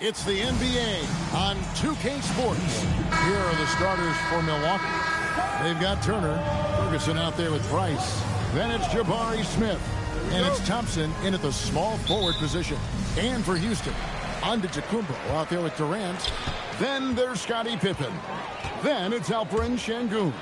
It's the NBA on 2K Sports. Here are the starters for Milwaukee. They've got Turner, Ferguson out there with Price. Then it's Jabari Smith. And it's Thompson in at the small forward position. And for Houston, Antetokounmpo out there with Durant. Then there's Scottie Pippen. Then it's Alperen Şengün.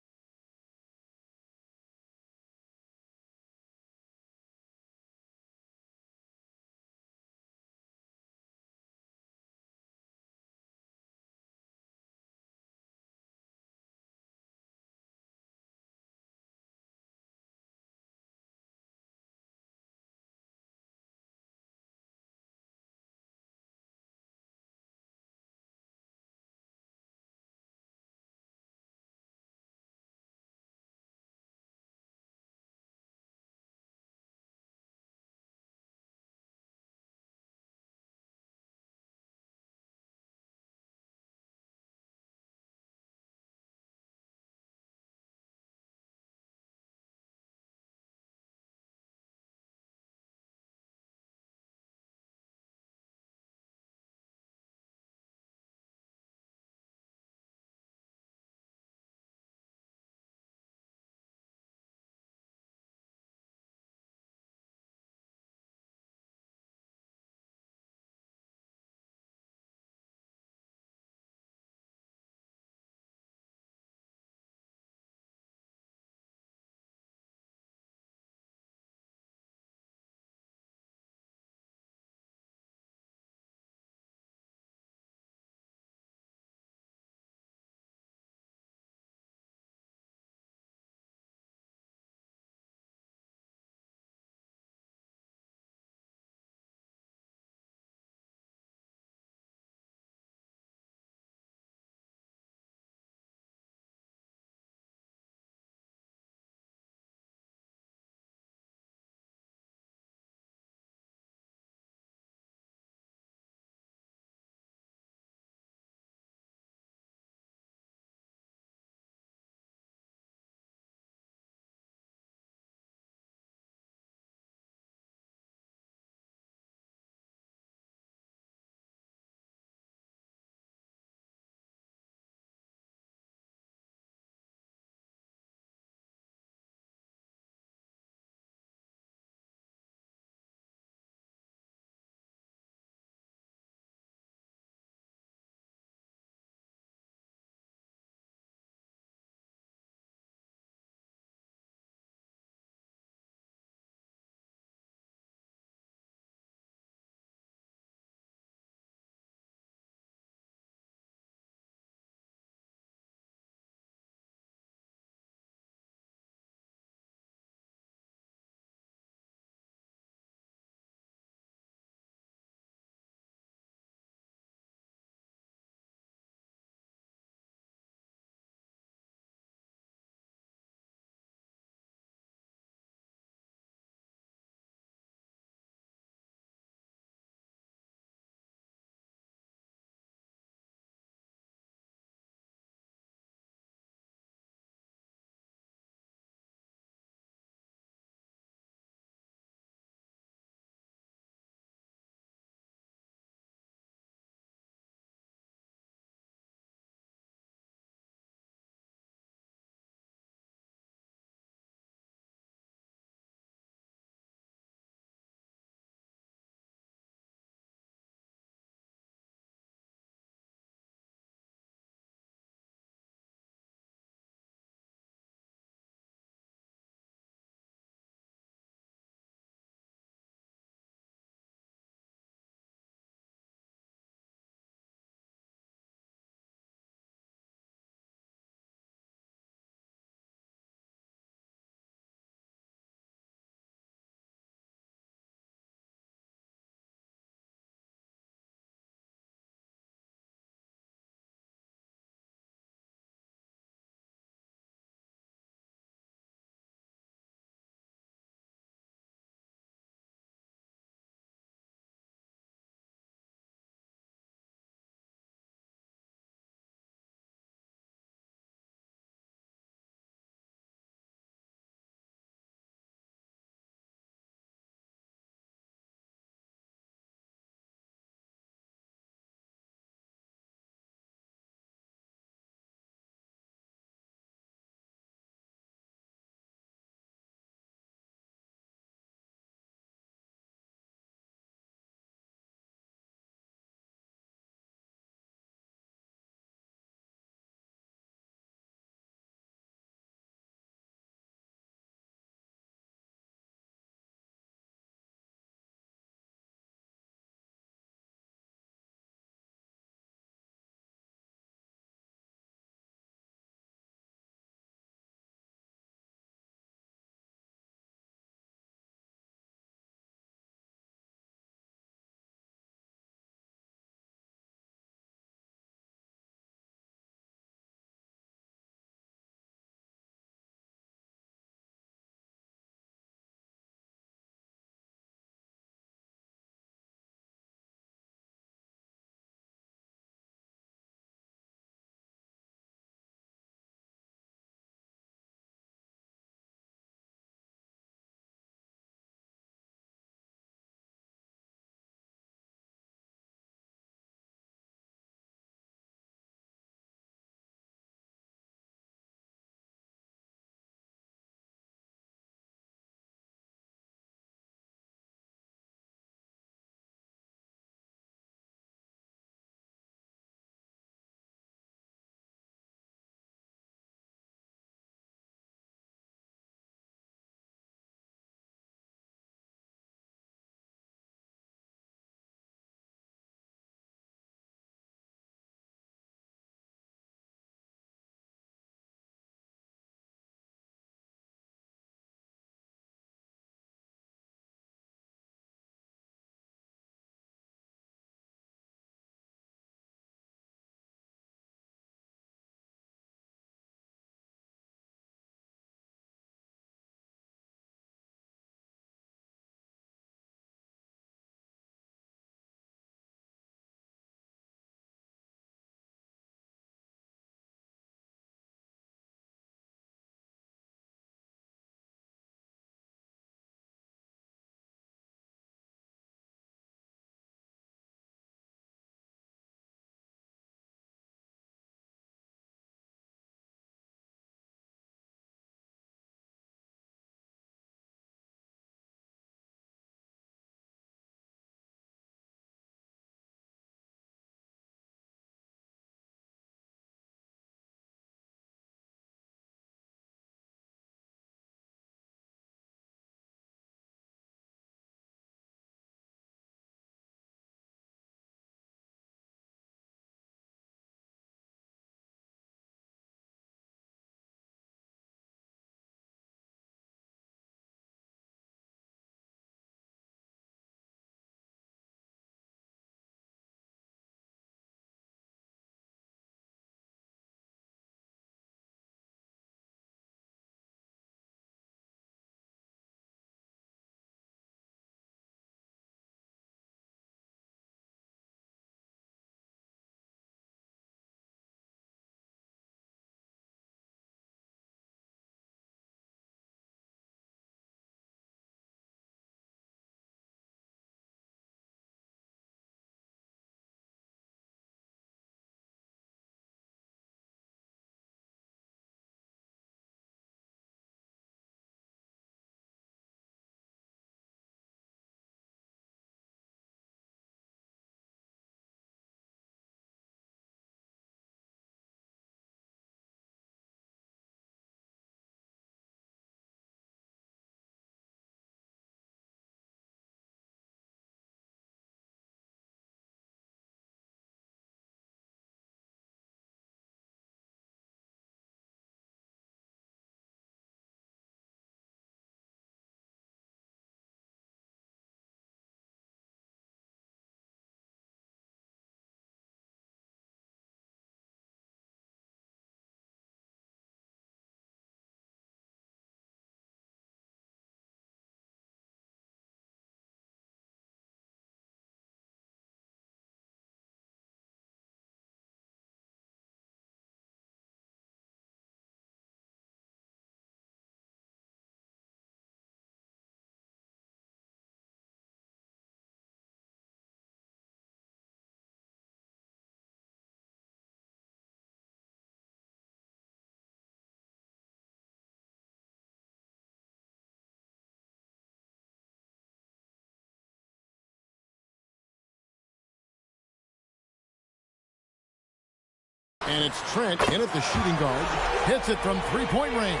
And it's Trent in at the shooting guard. Hits it from three-point range.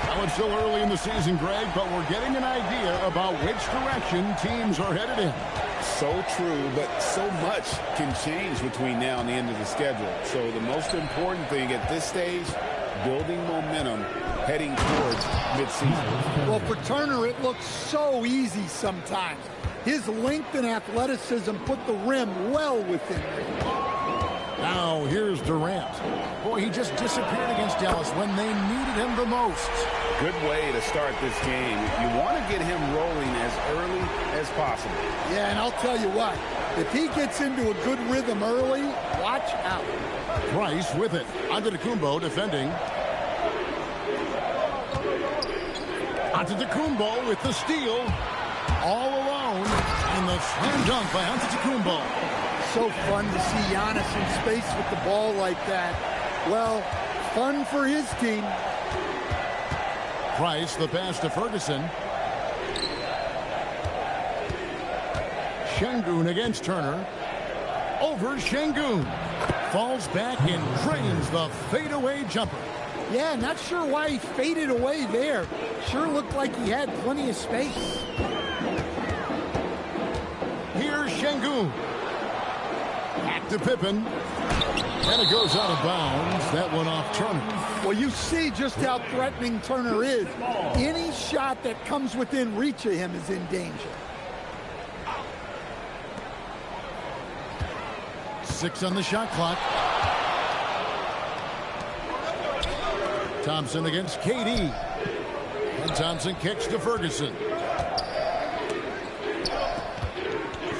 Now it's still early in the season, Greg, but we're getting an idea about which direction teams are headed in. So true, but so much can change between now and the end of the schedule. So the most important thing at this stage, building momentum heading towards midseason. Well, for Turner, it looks so easy sometimes. His length and athleticism put the rim well within reach. Now here's Durant. Boy, he just disappeared against Dallas when they needed him the most. Good way to start this game. You want to get him rolling as early as possible. Yeah, and I'll tell you what, if he gets into a good rhythm early, watch out. Price with it. Antetokounmpo defending. Antetokounmpo with the steal. All alone. And the slam dunk by Antetokounmpo. So fun to see Giannis in space with the ball like that. Well, fun for his team. Price, the pass to Ferguson. Şengün against Turner. Over Şengün. Falls back and drains the fadeaway jumper. Yeah, not sure why he faded away there. Sure looked like he had plenty of space. Here's Şengün. Back to Pippen. And it goes out of bounds. That one off Turner. Well, you see just how threatening Turner is. Any shot that comes within reach of him is in danger. 6 on the shot clock. Thompson against KD. And Thompson kicks to Ferguson.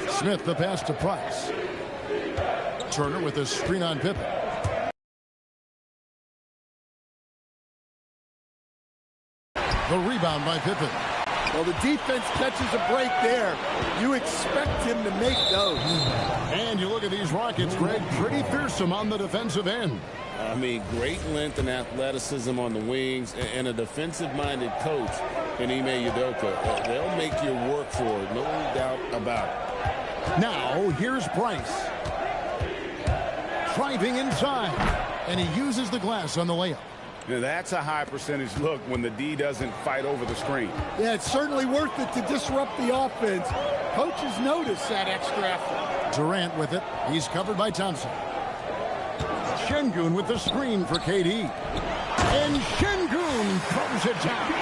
Smith the pass to Price. Turner with a screen on Pippen. The rebound by Pippen. Well, the defense catches a break there. You expect him to make those. And you look at these Rockets, Greg, pretty fearsome on the defensive end. I mean, great length and athleticism on the wings, and a defensive-minded coach in Ime Udoka. They'll make you work for it, no doubt about it. Now, here's Price. Driving inside, and he uses the glass on the layup. Now that's a high percentage look when the D doesn't fight over the screen. Yeah, it's certainly worth it to disrupt the offense. Coaches notice that extra effort. Durant with it. He's covered by Thompson. Şengün with the screen for KD. And Şengün throws it down.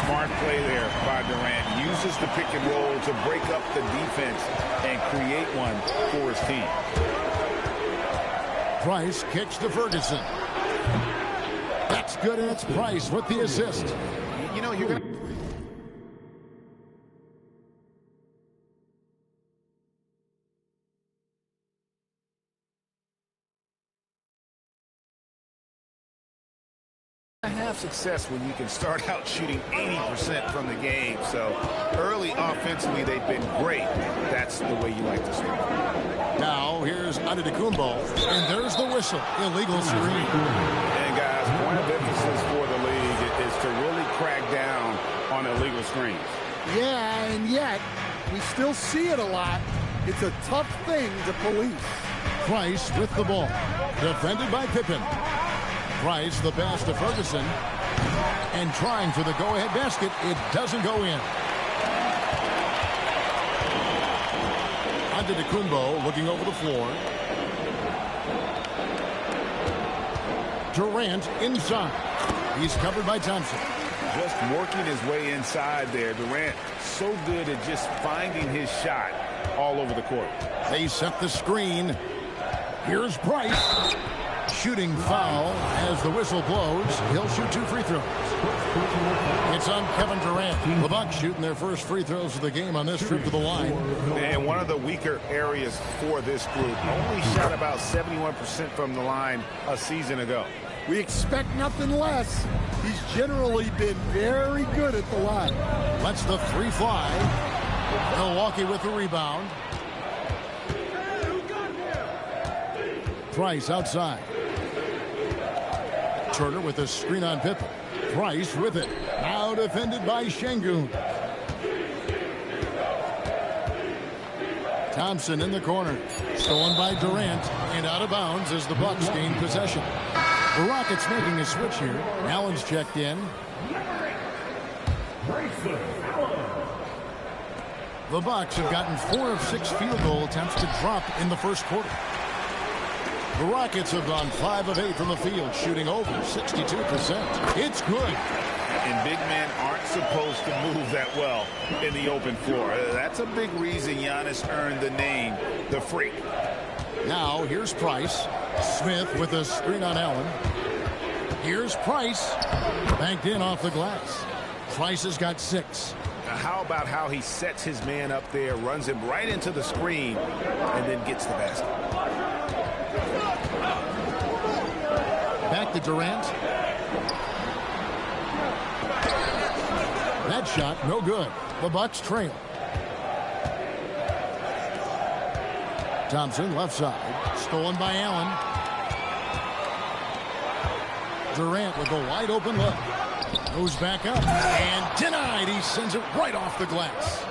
Smart play there by Durant. Uses the pick and roll to break up the defense and create one for his team. Price kicks to Ferguson. That's good, and it's Price with the assist. You know, you're going to... have success when you can start out shooting 80% from the game. So early offensively, they've been great. That's the way you like to start. Now here's Antetokounmpo, and there's the whistle. Illegal screen. And guys, point of emphasis for the league is to really crack down on illegal screens. Yeah, and yet we still see it a lot. It's a tough thing to police. Price with the ball, defended by Pippen. Price, the pass to Ferguson, and trying for the go-ahead basket. It doesn't go in. Antetokounmpo looking over the floor. Durant inside. He's covered by Thompson. Just working his way inside there. Durant so good at just finding his shot all over the court. They set the screen. Here's Price. Shooting foul as the whistle blows. He'll shoot 2 free throws. It's on Kevin Durant. The Bucks shooting their first free throws of the game on this trip to the line. And one of the weaker areas for this group. Only shot about 71% from the line a season ago. We expect nothing less. He's generally been very good at the line. Lets the 3 fly. Milwaukee with the rebound. Price outside. Turner with a screen on Pippen. Price with it. Now defended by Şengün. Thompson in the corner. Stolen by Durant and out of bounds as the Bucks gain possession. The Rockets making a switch here. Allen's checked in. The Bucks have gotten 4 of 6 field goal attempts to drop in the first quarter. The Rockets have gone 5 of 8 from the field, shooting over 62%. It's good. And big men aren't supposed to move that well in the open floor. That's a big reason Giannis earned the name, the Freak. Now, here's Price. Smith with a screen on Allen. Here's Price. Banked in off the glass. Price has got 6. Now, how about how he sets his man up there, runs him right into the screen, and then gets the basket. Back to Durant. That shot, no good. The Bucks trail. Thompson, left side. Stolen by Allen. Durant with a wide open look. Goes back up. And denied. He sends it right off the glass.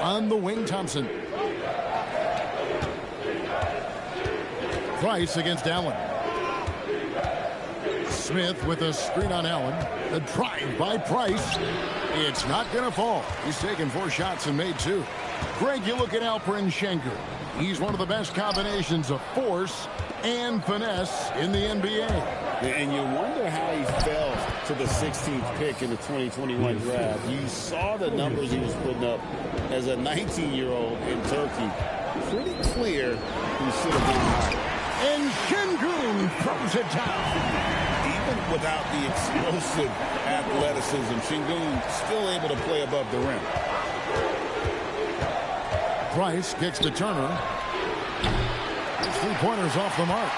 On the wing, Thompson. Price against Allen. Smith with a screen on Allen. The drive by Price. It's not going to fall. He's taken 4 shots and made 2. Greg, you look at Alperen Sengun. He's one of the best combinations of force and finesse in the NBA. And you wonder how he fell to the 16th pick in the 2021 draft. You saw the numbers he was putting up as a 19-year-old in Turkey. Pretty clear he should have been higher. And Sengun throws it down. Even without the explosive athleticism, Sengun still able to play above the rim. Price kicks to Turner. His 3-pointers off the mark.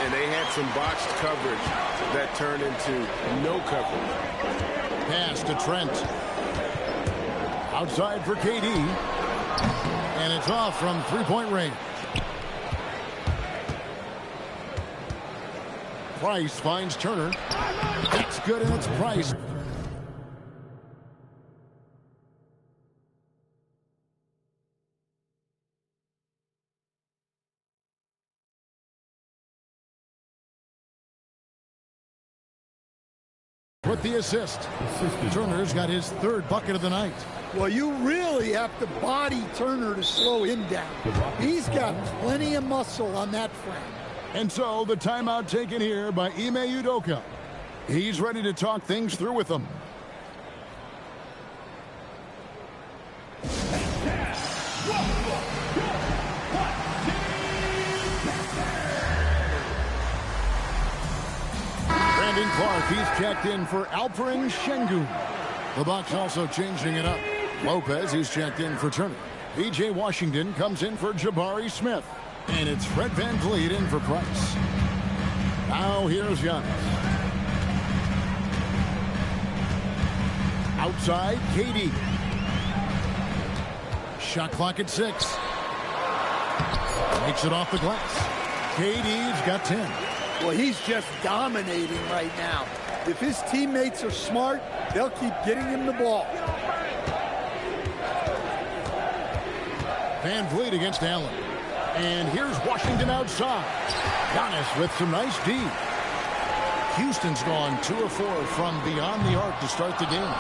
And they had some botched coverage that turned into no coverage. Pass to Trent. Outside for KD. And it's off from 3-point range. Price finds Turner. That's good, and it's Price. With the assist. Turner's got his 3rd bucket of the night. Well, you really have to body Turner to slow him down. He's got plenty of muscle on that frame. And so the timeout taken here by Ime Udoka. He's ready to talk things through with them. Brandon Clark, he's checked in for Alperen Sengun. The Bucks also changing it up. Lopez, he's checked in for Turner. P.J. Washington comes in for Jabari Smith. And it's Fred VanVleet in for Price. Now here's Giannis. Outside, KD. Shot clock at 6. Makes it off the glass. KD's got 10. Well, he's just dominating right now. If his teammates are smart, they'll keep getting him the ball. VanVleet against Allen. And here's Washington outside. Giannis with some nice D. Houston's gone 2 of 4 from beyond the arc to start the game.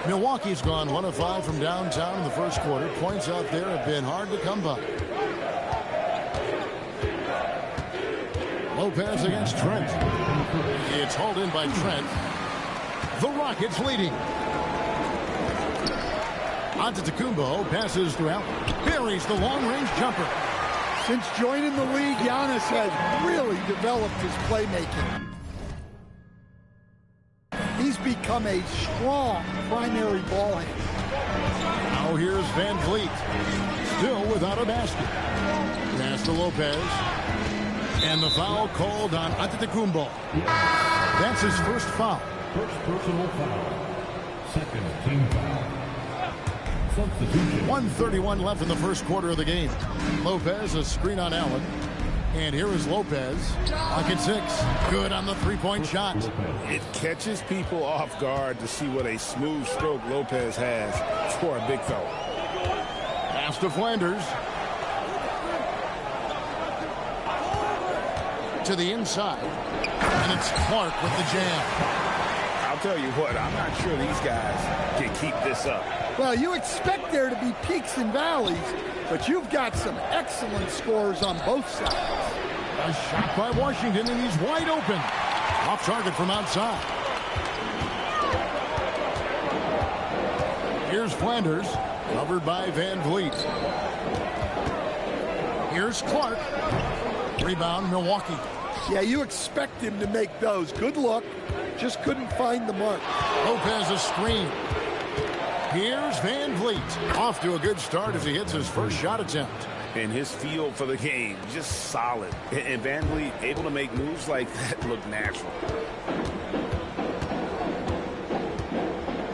Milwaukee's gone 1 of 5 from downtown in the first quarter. Points out there have been hard to come by. Lopez against Trent. It's hauled in by Trent. The Rockets leading. Antetokounmpo passes to Allen. Buries the long-range jumper. Since joining the league, Giannis has really developed his playmaking. He's become a strong primary ball handler. Now here's VanVleet. Still without a basket. Pass to Lopez. And the foul called on Antetokounmpo. That's his first foul. First personal foul. Second team foul. 1:31 left in the first quarter of the game. Lopez, a screen on Allen. And here is Lopez. Pocket 6. Good on the three-point shot. It catches people off guard to see what a smooth stroke Lopez has for a big fella. Pass to Flanders. To the inside. And it's Clark with the jam. I'll tell you what, I'm not sure these guys can keep this up. Well, you expect there to be peaks and valleys, but you've got some excellent scores on both sides. A shot by Washington, and he's wide open. Off target from outside. Here's Flanders, covered by Van Vliet. Here's Clark. Rebound, Milwaukee. Yeah, you expect him to make those. Good look. Just couldn't find the mark. Lopez a screen. Here's Van Vliet. Off to a good start as he hits his first shot attempt. And his feel for the game, just solid. And Van Vliet able to make moves like that look natural.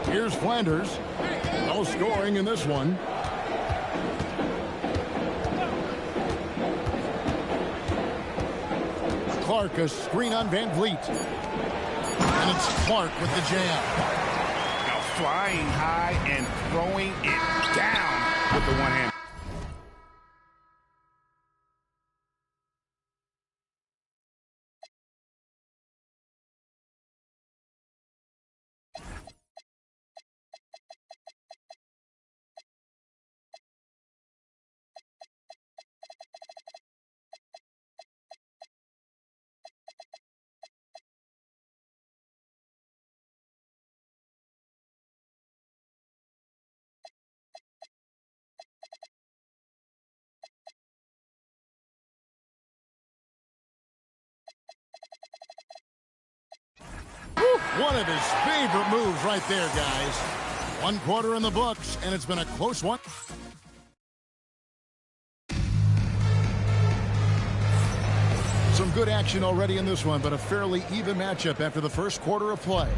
Here's Flanders. No scoring in this one. Clark, a screen on Van Vliet. And it's Clark with the jam. Now flying high and throwing it down with the one hand. One of his favorite moves right there, guys. 1 quarter in the books, and it's been a close one. Some good action already in this one, but a fairly even matchup after the first quarter of play.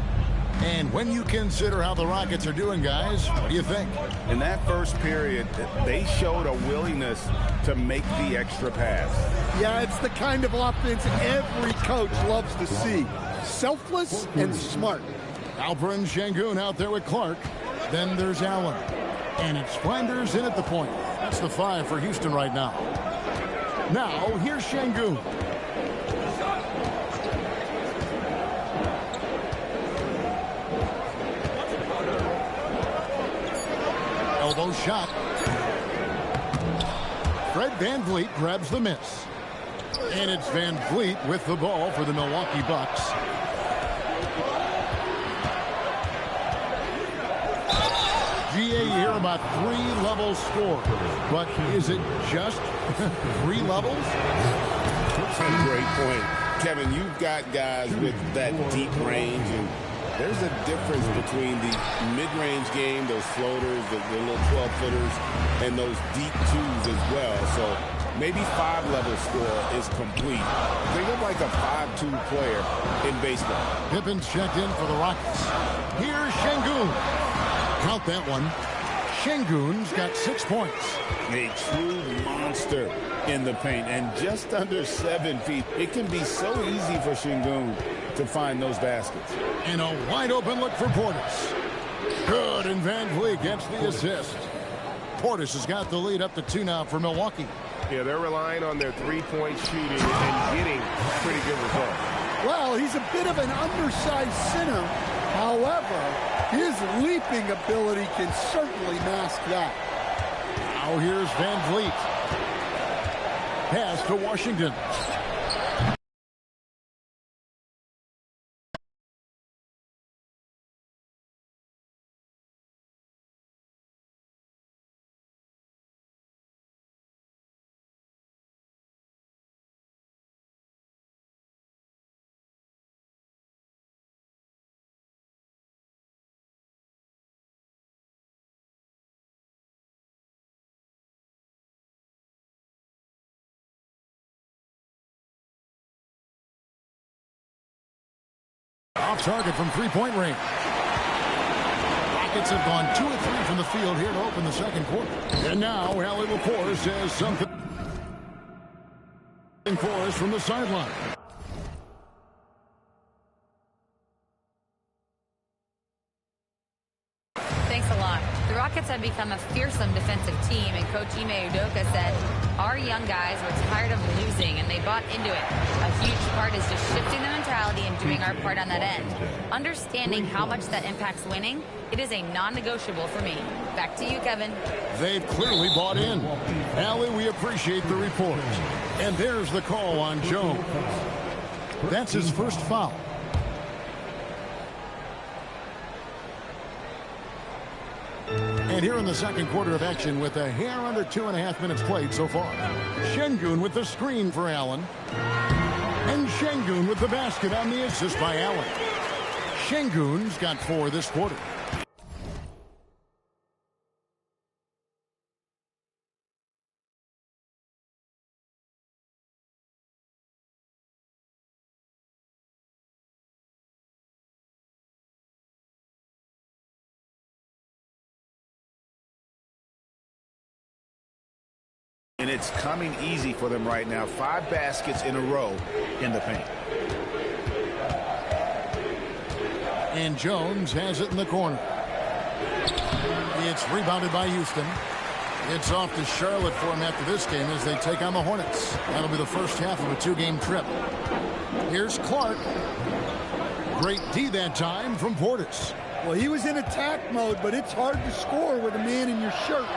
And when you consider how the Rockets are doing, guys, what do you think? In that first period, they showed a willingness to make the extra pass. Yeah, it's the kind of offense every coach loves to see. Selfless and smart. Alperen Sengun out there with Clark. Then there's Allen. And it's Flanders in at the point. That's the 5 for Houston right now. Now, here's Sengun. Elbow shot. Fred Van Vliet grabs the miss. And it's Van Vliet with the ball for the Milwaukee Bucks. GA here about 3-level score. But is it just 3 levels? That's a great point. Kevin, you've got guys with that deep range, and there's a difference between the mid-range game, those floaters, the little 12-footers, and those deep 2s as well. So maybe 5-level score is complete. Think of like a 5-2 player in baseball. Pippin's checked in for the Rockets. Here's Sengun. Count that one. Sengun's got 6 points. A true monster in the paint, and just under 7 feet. It can be so easy for Sengun to find those baskets. And a wide open look for Portis. Good, and Van Vliet gets the assist. Portis has got the lead up to 2 now for Milwaukee. Yeah, they're relying on their three-point shooting and getting pretty good results. Well, he's a bit of an undersized center. However, his leaping ability can certainly mask that. Now here's Van Vliet. Pass to Washington. Off target from 3-point range. Rockets have gone 2 of 3 from the field here to open the second quarter. And now Allie LaForce says something For us from the sideline. Thanks a lot. The Rockets have become a fearsome defensive team, and Coach Ime Udoka said, our young guys were tired of losing, and they bought into it. A huge part is just shifting the mentality and doing our part on that end. Understanding how much that impacts winning, it is a non-negotiable for me. Back to you, Kevin. They've clearly bought in. Allie, we appreciate the report. And there's the call on Jones. That's his first foul. And here in the second quarter of action with a hair under 2.5 minutes played so far. Şengün with the screen for Allen. And Şengün with the basket on the assist by Allen. Şengün's got 4 this quarter. And it's coming easy for them right now. 5 baskets in a row in the paint. And Jones has it in the corner. It's rebounded by Houston. It's off to Charlotte for him after this game as they take on the Hornets. That'll be the first half of a 2-game trip. Here's Clark. Great D that time from Portis. Well, he was in attack mode, but it's hard to score with a man in your shirt.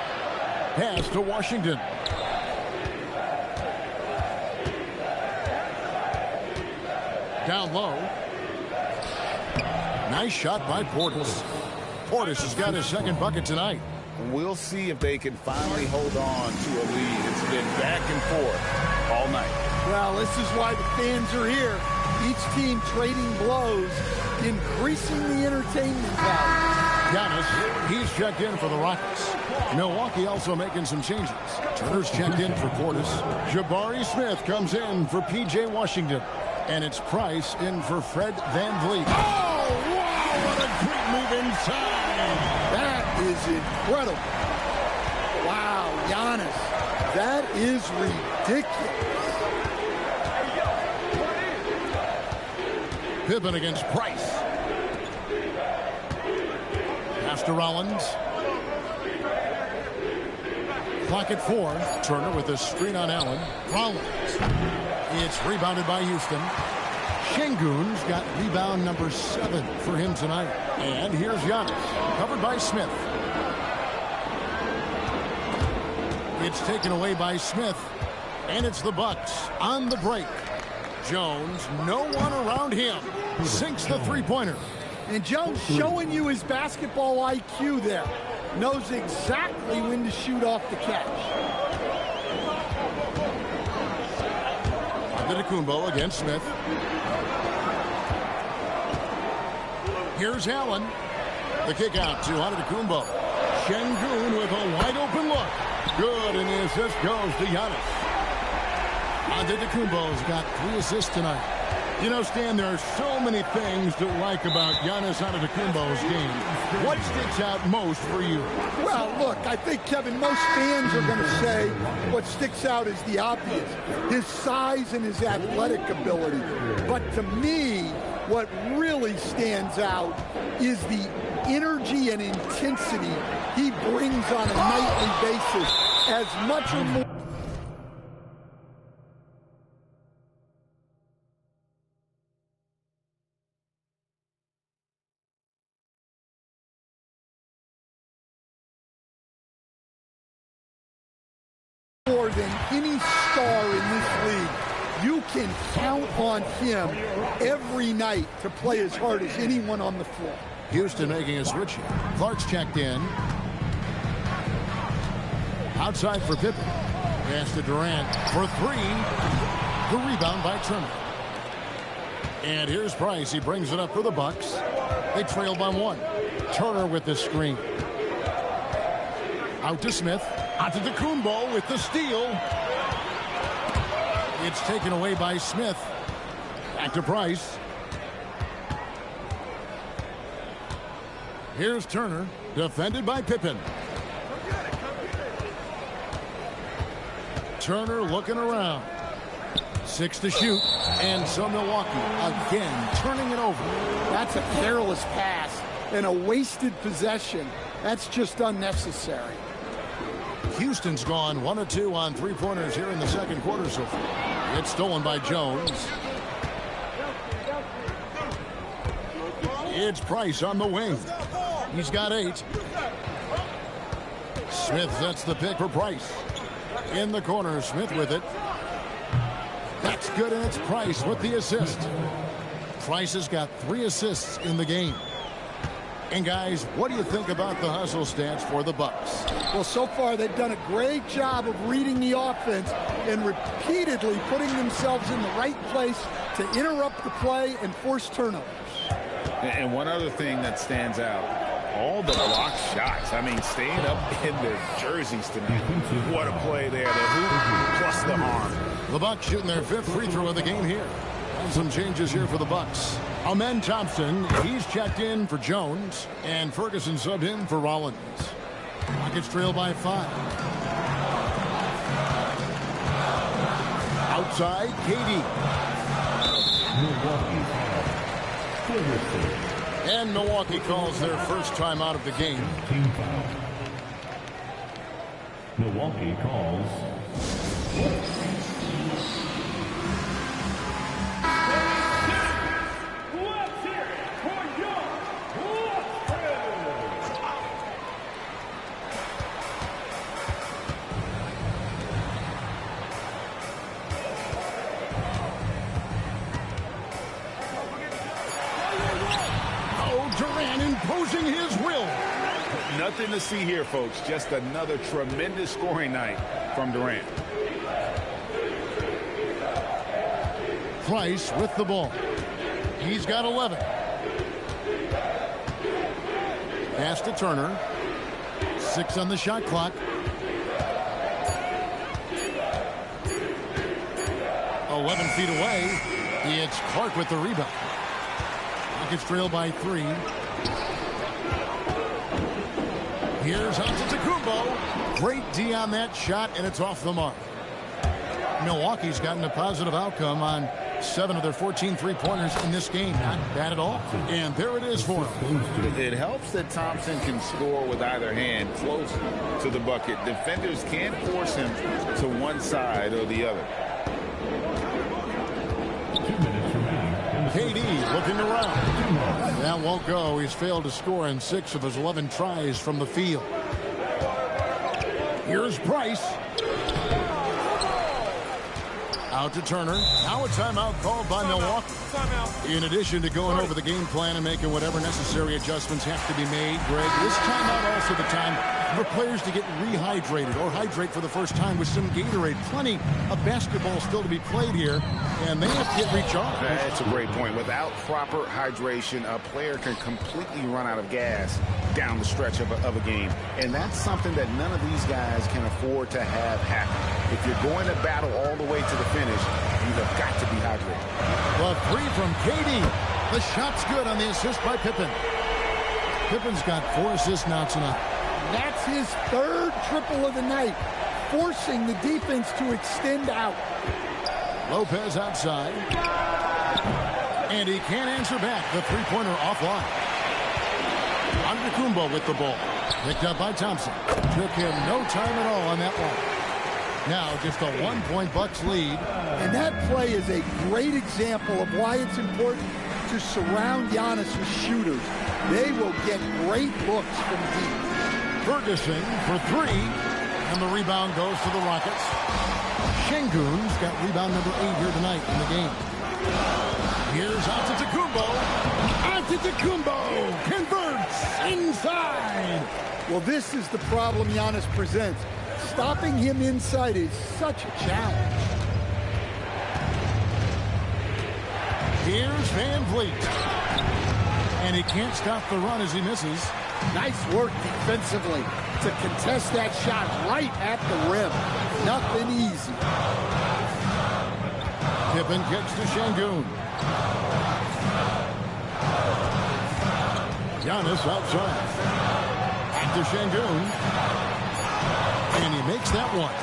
Pass to Washington. Down low. Nice shot by Portis. Portis has got his second bucket tonight. We'll see if they can finally hold on to a lead. It's been back and forth all night. Well, this is why the fans are here. Each team trading blows, increasing the entertainment value. Giannis, he's checked in for the Rockets. Milwaukee also making some changes. Turner's checked in for Portis. Jabari Smith comes in for P.J. Washington. And it's Price in for Fred VanVleet. Oh, wow, what a great move inside. That is incredible. Wow, Giannis, that is ridiculous. Pippen against Price. Pass to Rollins. Clock at 4. Turner with a screen on Allen. Rollins. It's rebounded by Houston. Şengün's got rebound number 7 for him tonight. And here's Giannis, covered by Smith. It's taken away by Smith. And it's the Bucks on the break. Jones, no one around him. Sinks the three-pointer. And Jones showing you his basketball IQ there. Knows exactly when to shoot off the catch. Antetokounmpo against Smith. Here's Allen. The kick out to Antetokounmpo. Şengün with a wide open look. Good, and the assist goes to Giannis. Antetokounmpo's got 3 assists tonight. You know, Stan, there are so many things to like about Giannis Antetokounmpo's game. What sticks out most for you? Well, look, I think, Kevin, most fans are going to say what sticks out is the obvious, his size and his athletic ability. But to me, what really stands out is the energy and intensity he brings on a nightly basis, as much or more than any star in this league. You can count on him every night to play as hard as anyone on the floor. Houston making a switch here. Clark's checked in. Outside for Pippen. Pass to Durant for 3. The rebound by Turner. And here's Price. He brings it up for the Bucks. They trail by 1. Turner with the screen. Out to Smith. Antetokounmpo with the steal. It's taken away by Smith. Back to Price. Here's Turner, defended by Pippen. Turner looking around. 6 to shoot. And so Milwaukee again turning it over. That's a careless pass and a wasted possession. That's just unnecessary. Houston's gone 1 of 2 on three-pointers here in the second quarter so far. It's stolen by Jones. It's Price on the wing. He's got 8. Smith sets the pick for Price. In the corner, Smith with it. That's good, and it's Price with the assist. Price has got 3 assists in the game. And guys, what do you think about the hustle stats for the Bucks? Well, so far they've done a great job of reading the offense and repeatedly putting themselves in the right place to interrupt the play and force turnovers. And one other thing that stands out, all the block shots. I mean, staying up in their jerseys tonight. What a play there. The hoop plus the arm. The Bucks shooting their 5th free throw of the game here. Some changes here for the Bucks. Amen Thompson, he's checked in for Jones, and Ferguson subbed in for Rollins. Rockets trail by 5. Outside, KD. And Milwaukee calls their first time out of the game. Team foul. Milwaukee calls. Imposing his will. Nothing to see here, folks. Just another tremendous scoring night from Durant. Price with the ball. He's got 11. Pass to Turner. 6 on the shot clock. 11 feet away. It's Clark with the rebound. Rockets trail by 3. Here's Antetokounmpo. Great D on that shot, and it's off the mark. Milwaukee's gotten a positive outcome on 7 of their 14 three-pointers in this game. Not bad at all. And there it is for him. It helps that Thompson can score with either hand close to the bucket. Defenders can't force him to one side or the other. 2 minutes remaining. KD looking around. That won't go. He's failed to score in 6 of his 11 tries from the field. Here's Price. Out to Turner. Now a timeout called by Milwaukee. In addition to going over the game plan and making whatever necessary adjustments have to be made, Greg, this timeout also the time for players to get rehydrated or hydrate for the first time with some Gatorade. Plenty of basketball still to be played here, and they have to get recharged. That's a great point. Without proper hydration, a player can completely run out of gas down the stretch of a game. And that's something that none of these guys can afford to have happen. If you're going to battle all the way to the finish, you have got to be hydrated. Well, 3 from KD. The shot's good on the assist by Pippen. Pippen's got 4 assists now tonight. That's his 3rd triple of the night, forcing the defense to extend out. Lopez outside. And he can't answer back. The three-pointer offline. Antetokounmpo with the ball. Picked up by Thompson. Took him no time at all on that one. Now just a 1-point Bucks lead. And that play is a great example of why it's important to surround Giannis with shooters. They will get great looks from deep. Ferguson for 3. And the rebound goes to the Rockets. Şengün's got rebound number 8 here tonight in the game. Here's Antetokounmpo. Antetokounmpo converts inside. Well, this is the problem Giannis presents. Stopping him inside is such a challenge. Here's Van Vliet. And he can't stop the run as he misses. Nice work defensively to contest that shot right at the rim. Nothing easy. Pippen kicks to Şengün. Giannis outside. Back to Şengün. And he makes that one.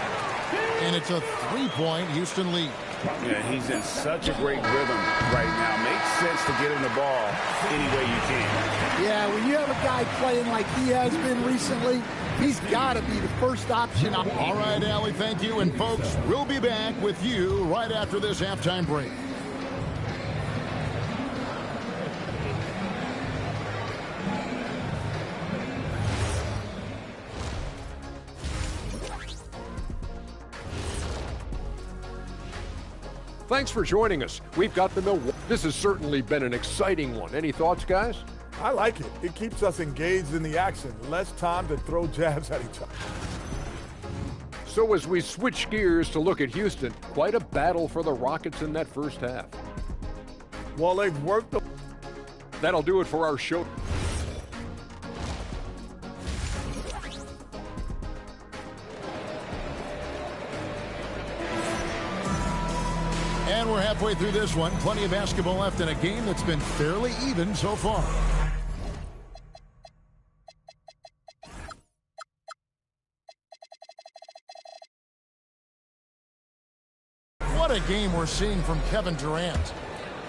And it's a 3-point Houston lead. Yeah, he's in such a great rhythm right now. Makes sense to get him the ball any way you can. Yeah, when you have a guy playing like he has been recently, he's got to be the first option. All right, Allie, thank you. And, folks, we'll be back with you right after this halftime break. Thanks for joining us. We've got the Milwaukee. This has certainly been an exciting one. Any thoughts, guys? I like it. It keeps us engaged in the action. Less time to throw jabs at each other. So as we switch gears to look at Houston, quite a battle for the Rockets in that first half. Well, they've worked. That'll do it for our show. And we're halfway through this one. Plenty of basketball left in a game that's been fairly even so far. What a game we're seeing from Kevin Durant.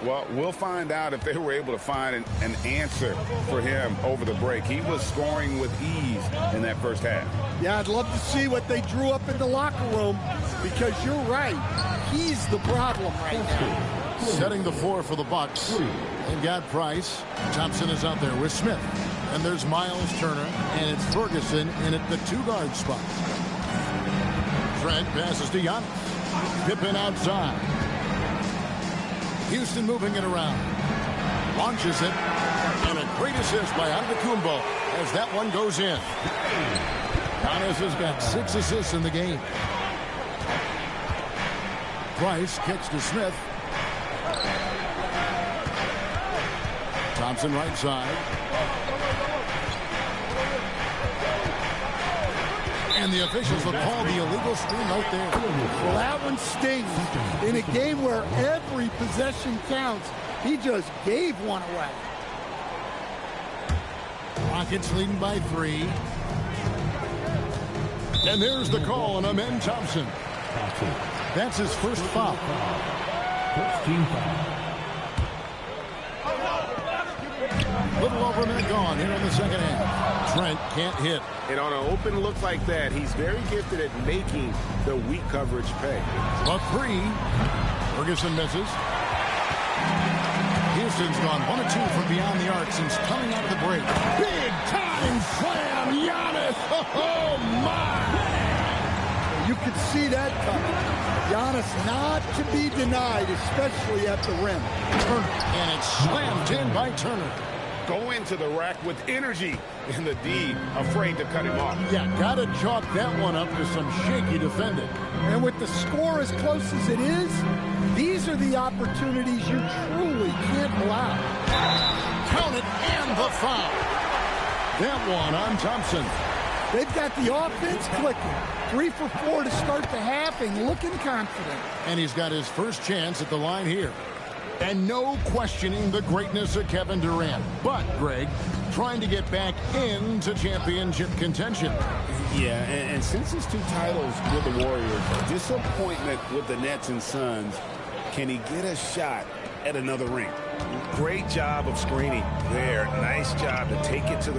Well, we'll find out if they were able to find an answer for him over the break. He was scoring with ease in that first half. Yeah, I'd love to see what they drew up in the locker room, because you're right. He's the problem right now. Setting the floor for the Bucks. They've got Price. Thompson is out there with Smith. And there's Miles Turner. And it's Ferguson in at the two-guard spot. Trent passes to Giannis. Pippen outside. Houston moving it around. Launches it. And a great assist by Antetokounmpo as that one goes in. Giannis has got 6 assists in the game. Price kicks to Smith. Thompson right side. And the officials will call the illegal screen right there. Well, that one stings. In a game where every possession counts, he just gave one away. Rockets leading by 3. And there's the call on Amen Thompson. That's his first foul. First team foul. Little over a minute gone here in the second half. Trent can't hit. And on an open look like that, he's very gifted at making the weak coverage pay. A 3. Ferguson misses. Houston's gone 1 of 2 from beyond the arc since coming out of the break. Big time slam, Giannis. Oh, my. You could see that coming. Giannis not to be denied, especially at the rim. Turner, and it's slammed in by Turner. Go into the rack with energy, and the D afraid to cut him off. Yeah, got to chalk that one up to some shaky defending. And with the score as close as it is, these are the opportunities you truly can't allow. Count it, and the foul. That one on Thompson. They've got the offense clicking. 3 for 4 to start the half and looking confident. And he's got his first chance at the line here. And no questioning the greatness of Kevin Durant. But, Greg, trying to get back into championship contention. Yeah, and since his 2 titles with the Warriors, disappointment with the Nets and Suns, can he get a shot at another ring? Great job of screening there. Nice job to take it to the...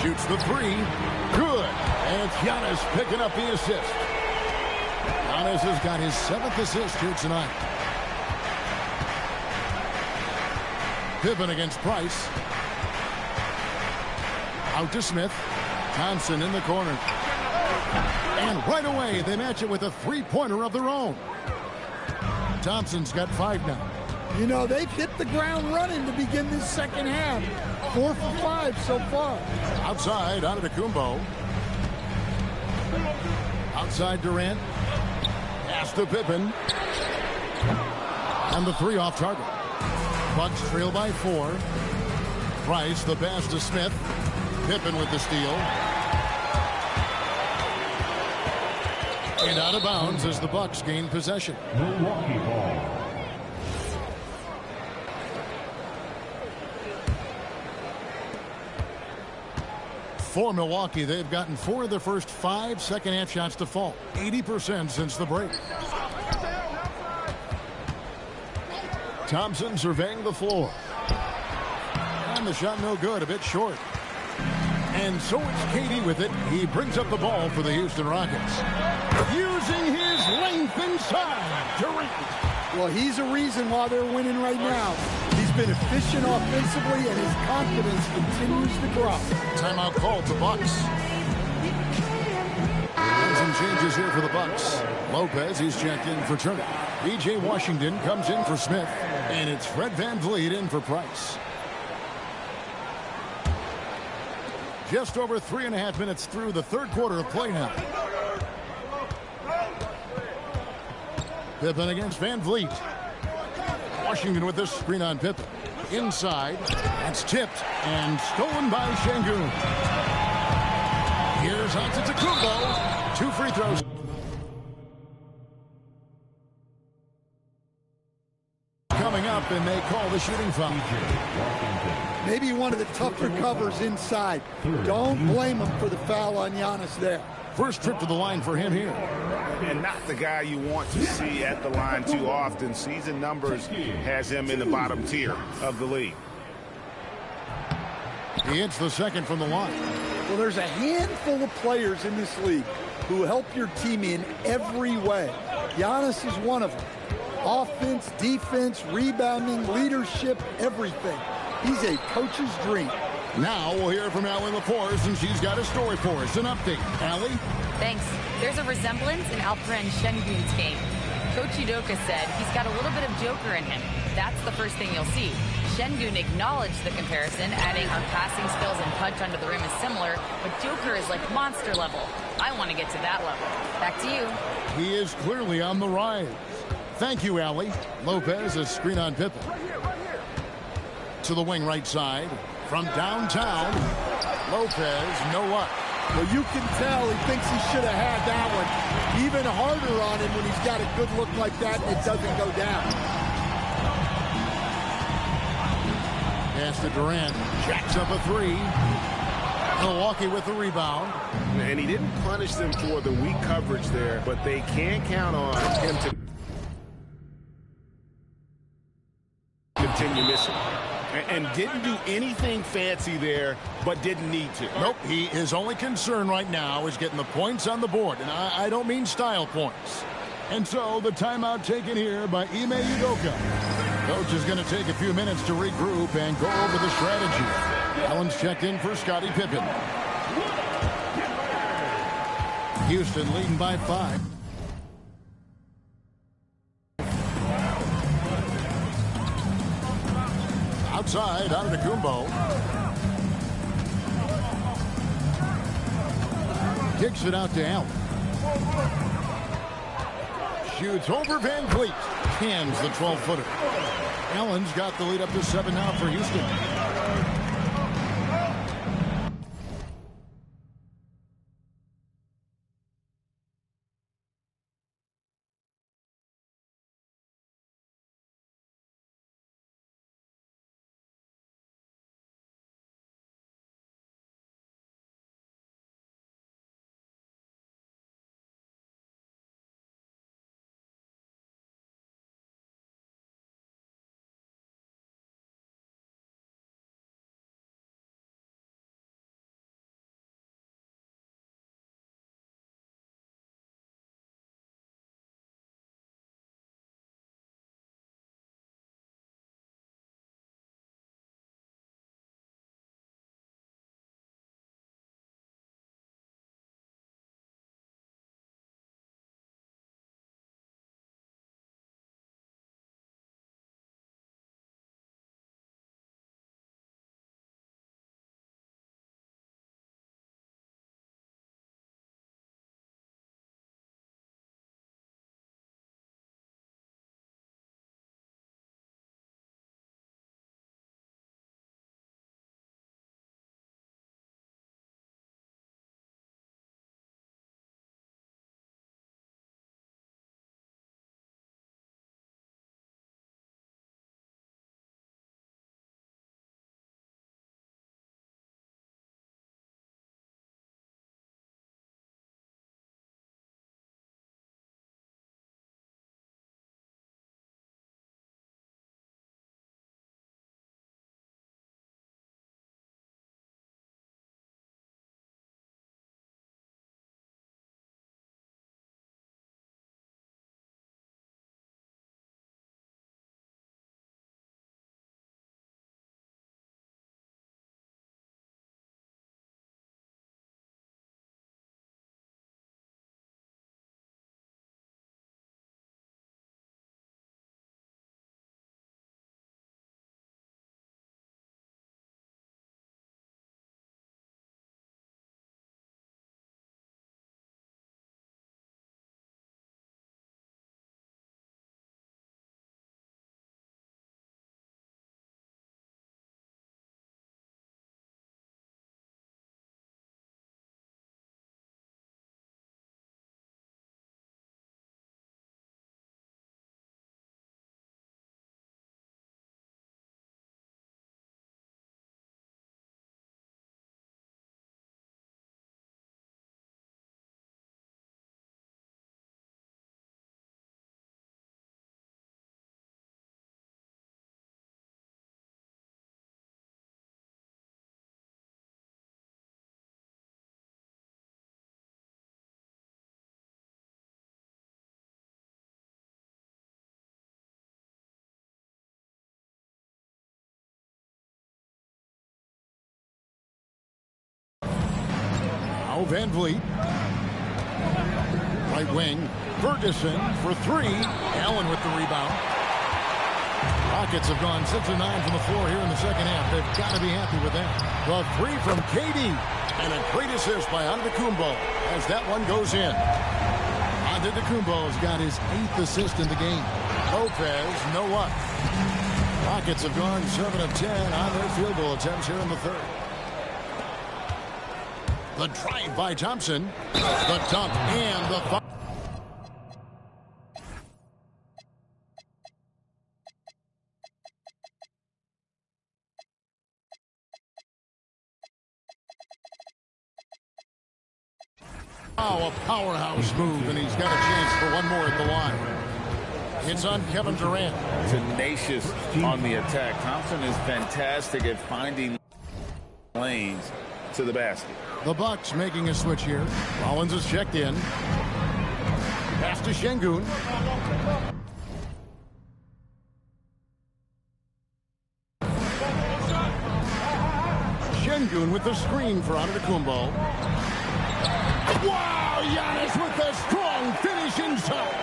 Shoots the 3. Good. And it's Giannis picking up the assist. Giannis has got his 7th assist here tonight. Pippen against Price. Out to Smith. Thompson in the corner. And right away, they match it with a 3-pointer of their own. Thompson's got 5 now. You know, they've hit the ground running to begin this second half. 4 for 5 so far. Outside, Antetokounmpo. Outside Durant. Pass to Pippen. And the 3 off target. Bucks trail by 4. Price, the pass to Smith. Pippen with the steal. And out of bounds as the Bucks gain possession. Milwaukee ball. For Milwaukee, they've gotten 4 of their first 5 second-half shots to fall. 80% since the break. Thompson surveying the floor. And the shot no good, a bit short. And so it's Katie with it. He brings up the ball for the Houston Rockets. Using his length inside. Durant. Well, he's a reason why they're winning right now. He's been efficient offensively, and his confidence continues to grow. Timeout called to Bucks. Some changes here for the Bucks. Lopez, he's checked in for Turner. B.J. Washington comes in for Smith. And it's Fred VanVleet in for Price. Just over 3.5 minutes through the third quarter of play now. Pippen against VanVleet. Washington with this screen on Pippen. Inside. That's tipped and stolen by Şengün. Here's Antetokounmpo. 2 free throws. Coming up, and they call the shooting foul. Maybe one of the tougher covers inside. Don't blame him for the foul on Giannis there. First trip to the line for him here. And not the guy you want to see at the line too often. Season numbers has him in the bottom tier of the league. He hits the second from the line. Well, there's a handful of players in this league who help your team in every way. Giannis is one of them. Offense, defense, rebounding, leadership, everything. He's a coach's dream. Now we'll hear from Allie LaForce, and she's got a story for us. An update. Allie? Thanks. There's a resemblance in Alperen Şengün's game. Coach Udoka said he's got a little bit of Joker in him. That's the first thing you'll see. Şengün acknowledged the comparison, adding our passing skills and punch under the rim is similar, but Joker is like monster level. I want to get to that level. Back to you. He is clearly on the rise. Thank you, Allie. Lopez, a screen on Pippen. To the wing right side. From downtown, Lopez, no luck. Well, you can tell he thinks he should have had that one. Even harder on him when he's got a good look like that and it doesn't go down. Pass to Durant. Jacks up a 3. Milwaukee with the rebound. And he didn't punish them for the weak coverage there, but they can count on him to continue missing. And didn't do anything fancy there, but didn't need to. Nope, his only concern right now is getting the points on the board. And I don't mean style points. And so the timeout taken here by Ime Udoka. Coach is going to take a few minutes to regroup and go over the strategy. Allen's checked in for Scottie Pippen. Houston leading by 5. Outside, Antetokounmpo. Kicks it out to Allen. Shoots over VanVleet. Cans the 12-footer. Allen's got the lead up to 7 now for Houston. Now Van Vliet. Right wing. Ferguson for three. Allen with the rebound. Rockets have gone 6 of 9 from the floor here in the second half. They've got to be happy with that. The three from KD. And a great assist by Antetokounmpo as that one goes in. Antetokounmpo has got his 8th assist in the game. Lopez, no luck. Rockets have gone 7 of 10 on their field goal attempts here in the third. The drive by Thompson. The dunk and the foul. Oh, a powerhouse move, and he's got a chance for one more at the line. It's on Kevin Durant. Tenacious on the attack. Thompson is fantastic at finding lanes to the basket. The Bucks making a switch here. Rollins is checked in. Pass to Şengün. Şengün with the screen for Antetokounmpo. Wow, Giannis with the strong finish inside.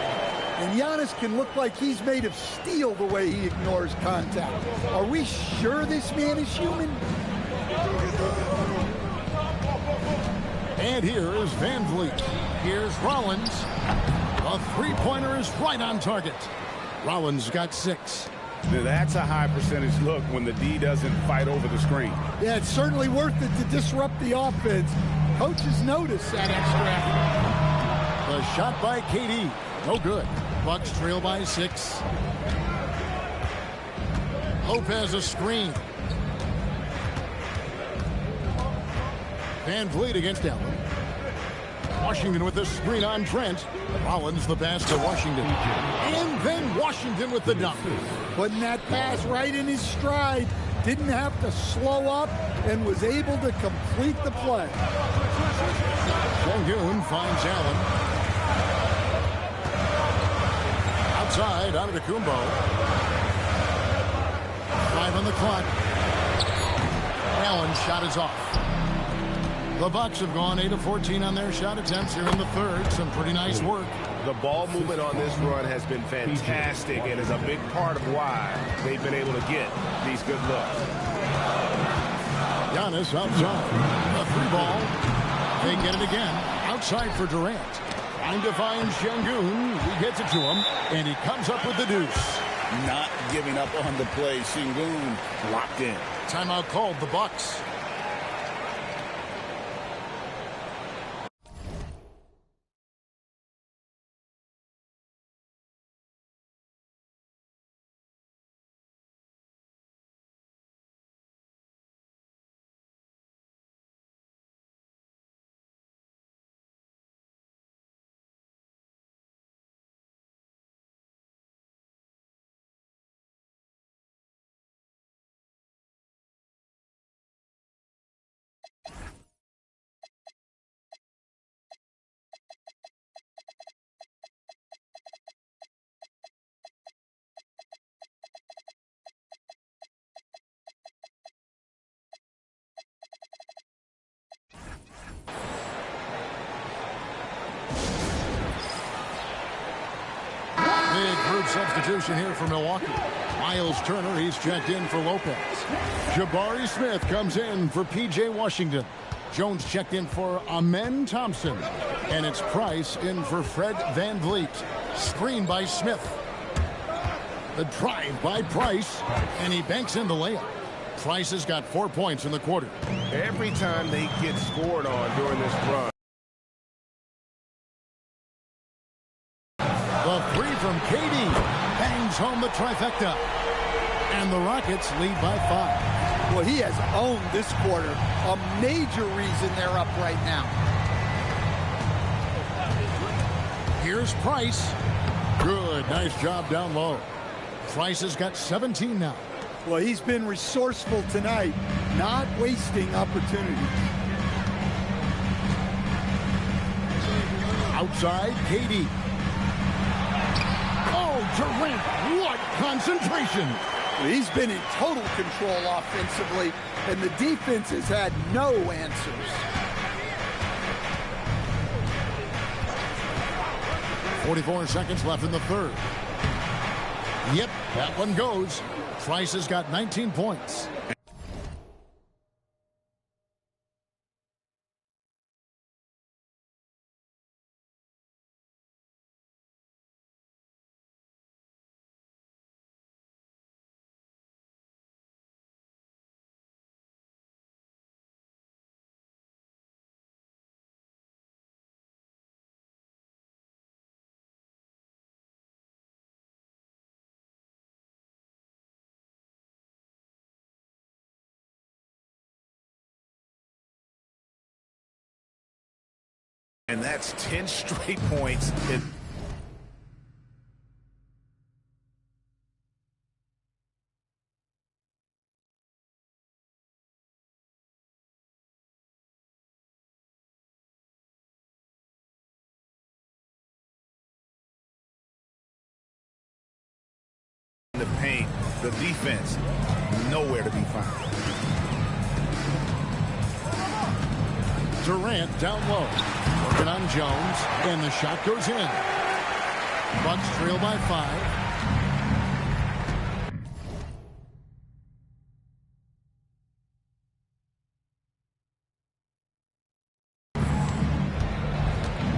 And Giannis can look like he's made of steel the way he ignores contact. Are we sure this man is human? And here is Van Vliet. Here's Rollins. The three-pointer is right on target. Rollins got 6. Now that's a high percentage look when the D doesn't fight over the screen. Yeah, it's certainly worth it to disrupt the offense. Coaches notice that extra effort. The shot by KD. No good. Bucks trail by 6. Lopez a screen. Van Vliet against Allen. Washington with the screen on Trent. Rollins the pass to Washington. And then Washington with the dunk. Putting that pass right in his stride. Didn't have to slow up and was able to complete the play. Şengün finds Allen. Outside, Antetokounmpo. 5 on the clock. Allen's shot is off. The Bucks have gone 8 of 14 on their shot attempts here in the third. Some pretty nice work. The ball movement on this run has been fantastic and is a big part of why they've been able to get these good looks. Giannis outside. A 3-ball. They get it again. Outside for Durant. Trying to find Şengün. He gets it to him, and he comes up with the deuce. Not giving up on the play. Şengün locked in. Timeout called the Bucks. Big group substitution here for Milwaukee. Miles Turner, he's checked in for Lopez. Jabari Smith comes in for P.J. Washington. Jones checked in for Amen Thompson. And it's Price in for Fred Van Vliet. Screen by Smith. The drive by Price, and he banks in the layup. Price has got 4 points in the quarter. Every time they get scored on during this run. The 3 from KD bangs home the trifecta. And the Rockets lead by 5. Well, he has owned this quarter. A major reason they're up right now. Here's Price. Good, nice job down low. Price has got 17 now. Well, he's been resourceful tonight, not wasting opportunities. Outside, KD. Oh, Durant, what concentration. He's been in total control offensively, and the defense has had no answers. 44 seconds left in the third. Yep, that one goes. Trice has got 19 points. And that's 10 straight points. In the paint, the defense, nowhere to be found. Durant down low. Working on Jones. And the shot goes in. Bucks trail by 5.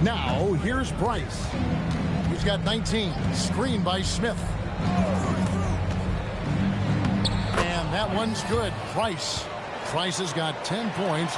Now, here's Bryce. He's got 19. Screened by Smith. And that one's good. Price. Price has got 10 points.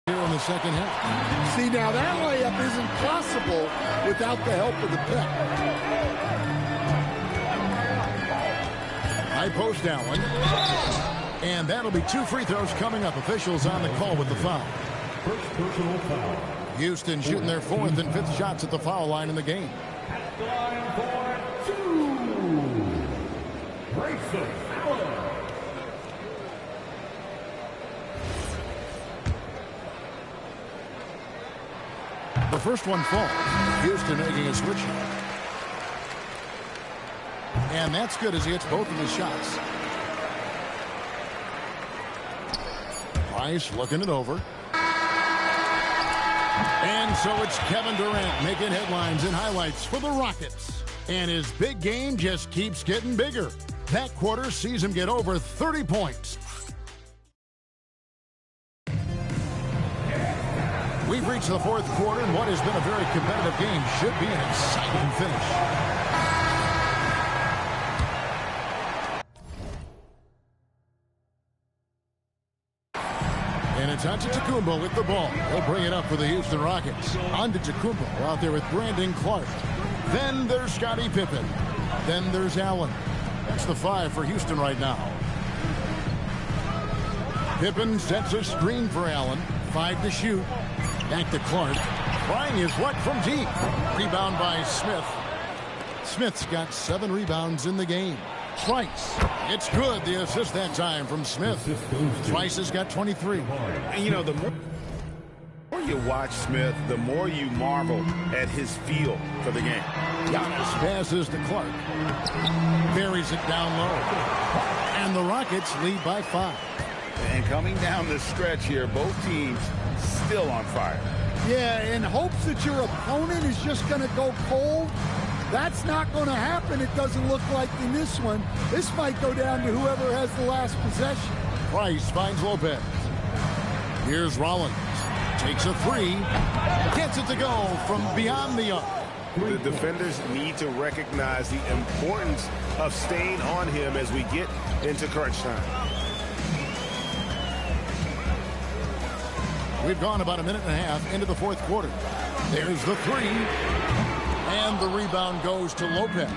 In the second half. See, now that layup isn't possible without the help of the pick. High post Allen. And that'll be 2 free throws coming up. Officials on the call with the foul. First personal foul. Houston shooting their 4th and 5th shots at the foul line in the game. At the line for 2. Grayson Allen. The first one falls. Houston making a switch. And that's good as he hits both of his shots. Price looking it over. And so it's Kevin Durant making headlines and highlights for the Rockets. And his big game just keeps getting bigger. That quarter sees him get over 30 points. We've reached the 4th quarter, and what has been a very competitive game should be an exciting finish. And it's Antetokounmpo with the ball. He'll bring it up for the Houston Rockets. Antetokounmpo out there with Brandon Clark. Then there's Scottie Pippen. Then there's Allen. That's the 5 for Houston right now. Pippen sets a screen for Allen. 5 to shoot. Back to Clark. Trying his luck from deep. Rebound by Smith. Smith's got 7 rebounds in the game. Trice. It's good. The assist that time from Smith. Trice has got 23. And, you know, the more you watch Smith, the more you marvel at his feel for the game. Giannis passes to Clark. Buries it down low. And the Rockets lead by 5. And coming down the stretch here, both teams still on fire. Yeah, in hopes that your opponent is just going to go cold. That's not going to happen. It doesn't look like in this one. This might go down to whoever has the last possession. Price finds Lopez. Here's Rollins. Takes a 3. Gets it to go from beyond the arc. The defenders need to recognize the importance of staying on him as we get into crunch time. We've gone about a minute and a half into the 4th quarter. There's the 3. And the rebound goes to Lopez.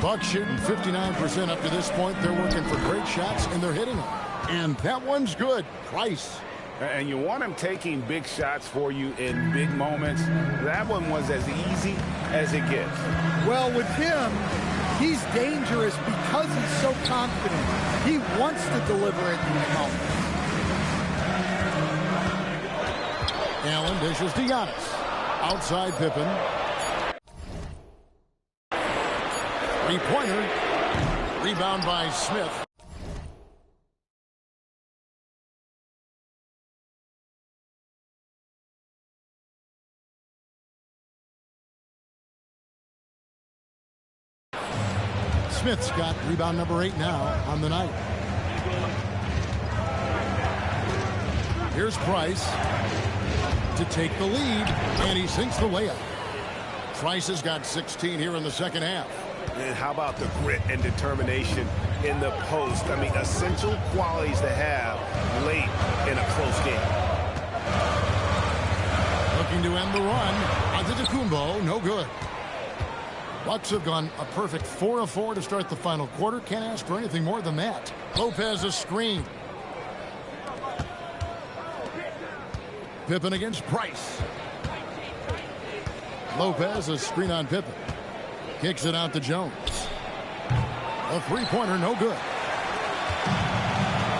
Bucks shooting 59% up to this point. They're working for great shots, and they're hitting them. And that one's good. Price. And you want him taking big shots for you in big moments. That one was as easy as it gets. Well, with him, he's dangerous because he's so confident. He wants to deliver it in the moment. Allen dishes to Giannis. Outside Pippen. Three-pointer. Rebound by Smith. Smith's got rebound number 8 now on the night. Here's Price to take the lead, and he sinks the layup. Price has got 16 here in the second half. And how about the grit and determination in the post? I mean, essential qualities to have late in a close game. Looking to end the run. Antetokounmpo, no good. Bucks have gone a perfect 4 of 4 to start the final quarter. Can't ask for anything more than that. Lopez a screen. Pippen against Price. Lopez a screen on Pippen. Kicks it out to Jones. A three-pointer, no good.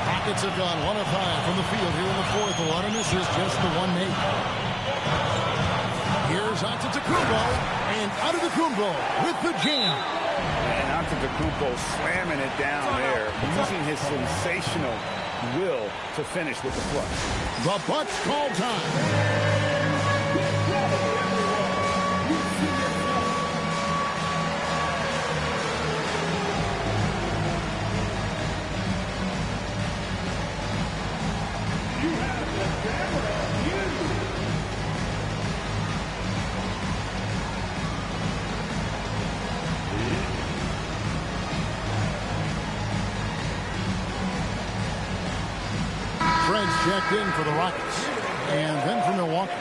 Rockets have gone 1 of 5 from the field here in the fourth. A lot of misses, just the one made. Here's Antetokounmpo, and Antetokounmpo with the jam. And Antetokounmpo slamming it down there, using his sensational will to finish with the flush. The Bucks call time. Checked in for the Rockets, and then for Milwaukee.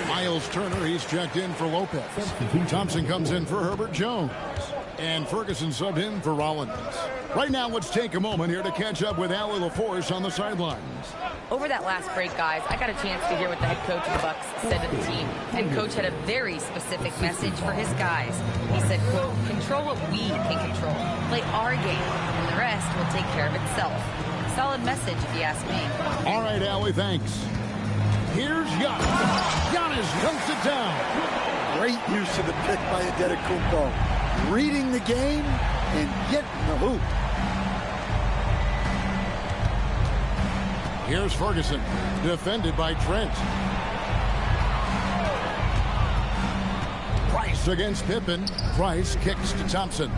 Miles Turner, he's checked in for Lopez. Thompson comes in for Herbert Jones. And Ferguson subbed in for Rollins. Right now, let's take a moment here to catch up with Allie LaForce on the sidelines. Over that last break, guys, I got a chance to hear what the head coach of the Bucks said to the team. And coach had a very specific message for his guys. He said, quote, control what we can control. Play our game, and the rest will take care of itself. Solid message, if you ask me. All right, Allie, thanks. Here's Giannis. Giannis dunks it down. Great use of the pick by Antetokounmpo. Reading the game and getting the hoop. Here's Ferguson, defended by Trent. Price against Pippen. Price kicks to Thompson.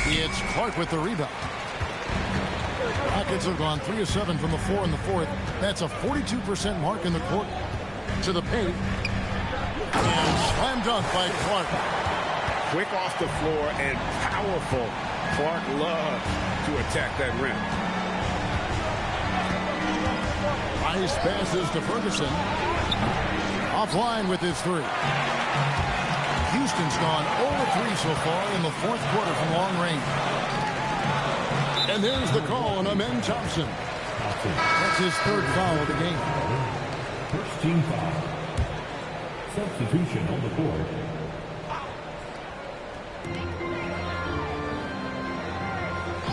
It's Clark with the rebound. Rockets have gone 3 of 7 from the floor in the fourth. That's a 42% mark in the quarter. To the paint. And slam dunk by Clark. Quick off the floor and powerful. Clark loves to attack that rim. Price passes to Ferguson. Offline with his three. Houston's gone 0-3 so far in the fourth quarter from long range. And there's the call on Amen Thompson. That's his third foul of the game. First team foul. Substitution on the board.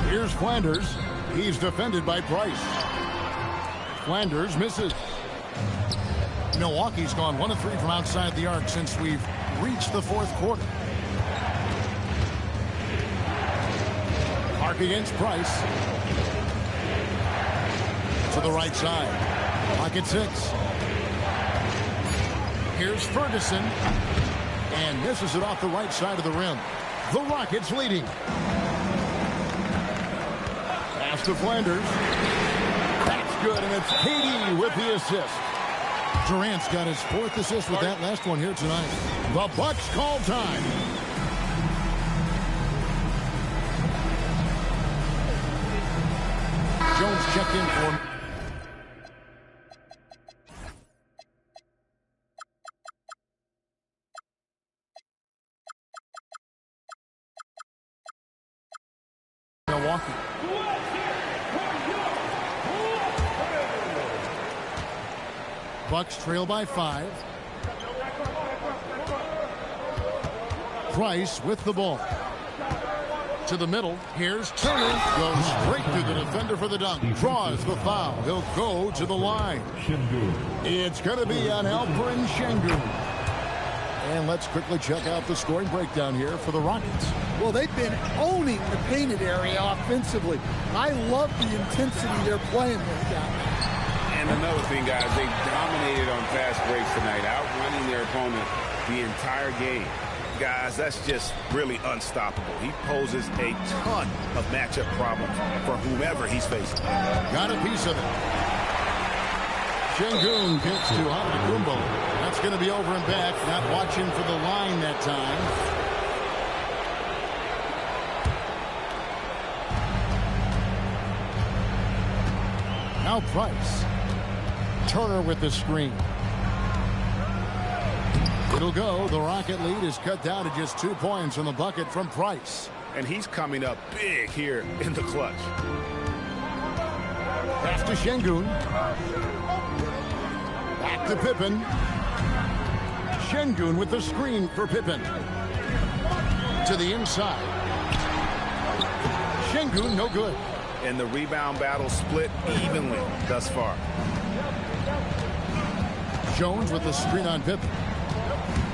Here's Flanders. He's defended by Price. Flanders misses. Milwaukee's gone 1 of 3 from outside the arc since we've reached the fourth quarter. Clark against Price. To the right side. Pocket 6. Here's Ferguson. And misses it off the right side of the rim. The Rockets leading. Pass to Flanders. That's good, and it's KD with the assist. Durant's got his 4th assist with that last one here tonight. The Bucks call time. Jones checked in for Milwaukee. Bucks trail by 5. Price with the ball. To the middle. Here's Turner. Goes straight through the defender for the dunk. Draws the foul. He'll go to the line. It's going to be on Alperen Sengun. And let's quickly check out the scoring breakdown here for the Rockets. Well, they've been owning the painted area offensively. I love the intensity they're playing with down there. And another thing, guys, they dominated on fast breaks tonight, outrunning their opponent the entire game. Guys, that's just really unstoppable. He poses a ton of matchup problems for whomever he's facing. Got a piece of it. Sengun gets to Antetokounmpo. That's going to be over and back. Not watching for the line that time. Now Price. Turner with the screen. It'll go. The Rocket lead is cut down to just 2 points on the bucket from Price. And he's coming up big here in the clutch. Pass to Sengun. Back to Pippen. Sengun with the screen for Pippen. To the inside. Sengun, no good. And the rebound battle split evenly thus far. Jones with the screen on Pippen.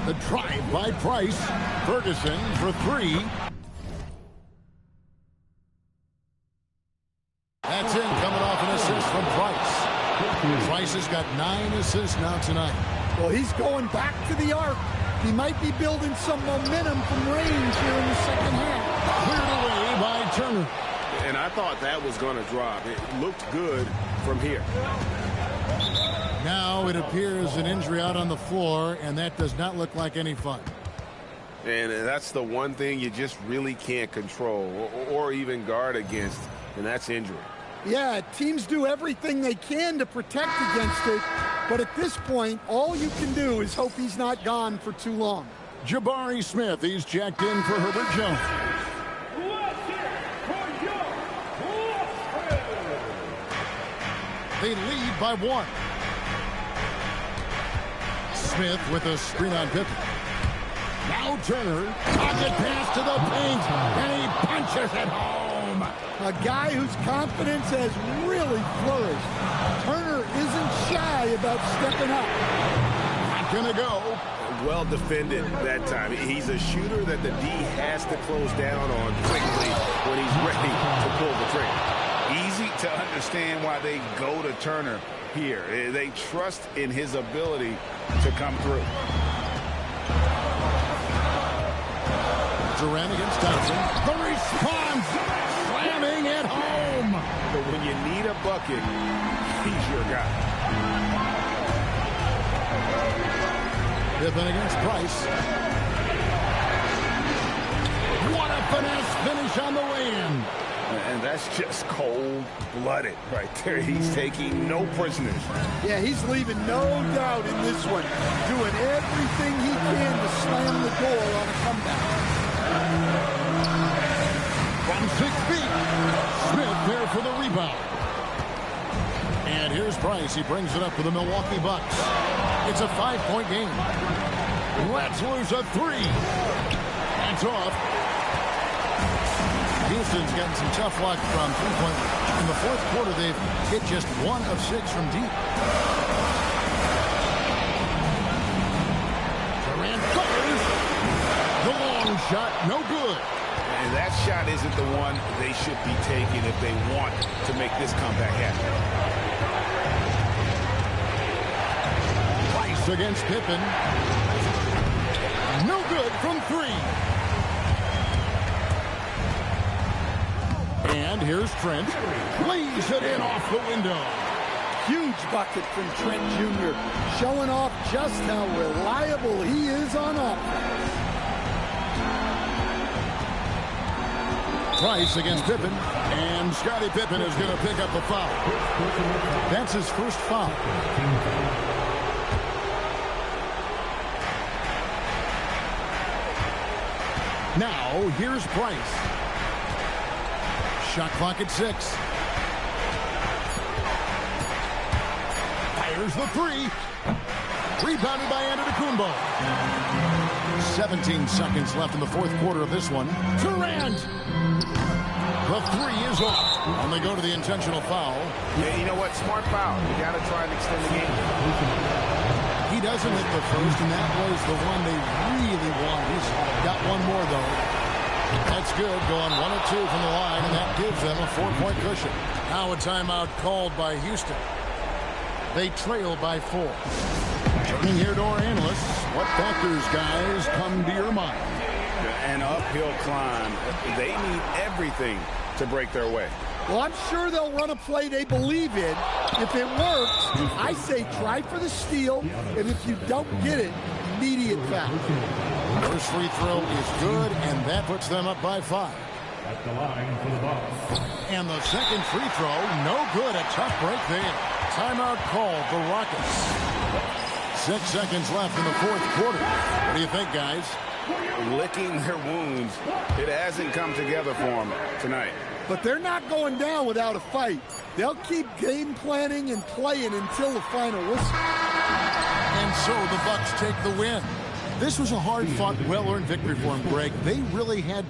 The drive by Price. Ferguson for 3. That's in, coming off an assist from Price. Price has got 9 assists now tonight. Well, he's going back to the arc. He might be building some momentum from range here in the second half. Cleared away by Turner. And I thought that was going to drop. It looked good from here. Now it appears an injury out on the floor, and that does not look like any fun. And that's the one thing you just really can't control or even guard against, and that's injury. Yeah, teams do everything they can to protect against it, but at this point, all you can do is hope he's not gone for too long. Jabari Smith, he's checked in for Herbert Jones. They lead by 1. Smith with a screen on Pippen. Now Turner, pocket pass to the paint, and he punches it home. A guy whose confidence has really flourished. Turner isn't shy about stepping up. Not gonna go. Well defended that time. He's a shooter that the D has to close down on quickly when he's ready to pull the trigger. Easy to understand why they go to Turner here. They trust in his ability to come through. Durant against Thompson. The response! Slamming it home! But when you need a bucket, he's your guy. Pippen against Price. What a finesse finish on the way-in. And that's just cold-blooded right there. He's taking no prisoners. Yeah, he's leaving no doubt in this one. Doing everything he can to slam the door on a comeback. From 6 feet. Smith there for the rebound. And here's Price. He brings it up for the Milwaukee Bucks. It's a 5-point game. Let's lose a 3. That's off. Houston's gotten some tough luck from three-point. In the fourth quarter, they've hit just 1 of 6 from deep. Durant fires. The long shot, no good. And that shot isn't the one they should be taking if they want to make this comeback happen. Price against Pippen. No good from 3. And here's Trent. Lays it in off the window. Huge bucket from Trent Jr., showing off just how reliable he is on offense. Price against Pippen, and Scottie Pippen is going to pick up the foul. That's his first foul. Now, here's Price. Shot clock at 6. Fires the three. Rebounded by Antetokounmpo. 17 seconds left in the fourth quarter of this one. Durant. The three is off. And they go to the intentional foul. Yeah, you know what? Smart foul. You got to try and extend the game. He doesn't hit the first, and that was the one they really wanted. He's got one more, though. That's good. Going 1 of 2 from the line, and that gives them a 4-point cushion. Now a timeout called by Houston. They trail by 4. Turning here to our analysts, what factors, guys, come to your mind? An uphill climb. They need everything to break their way. Well, I'm sure they'll run a play they believe in. If it works, I say try for the steal, and if you don't get it, immediate foul. First free throw is good, and that puts them up by 5. At the line for the Bucks. And the second free throw, no good. A tough break there. Timeout called the Rockets. 6 seconds left in the fourth quarter. What do you think, guys? Licking their wounds. It hasn't come together for them tonight. But they're not going down without a fight. They'll keep game planning and playing until the final whistle. And so the Bucks take the win. This was a hard-fought, well-earned victory for them, Greg. They really had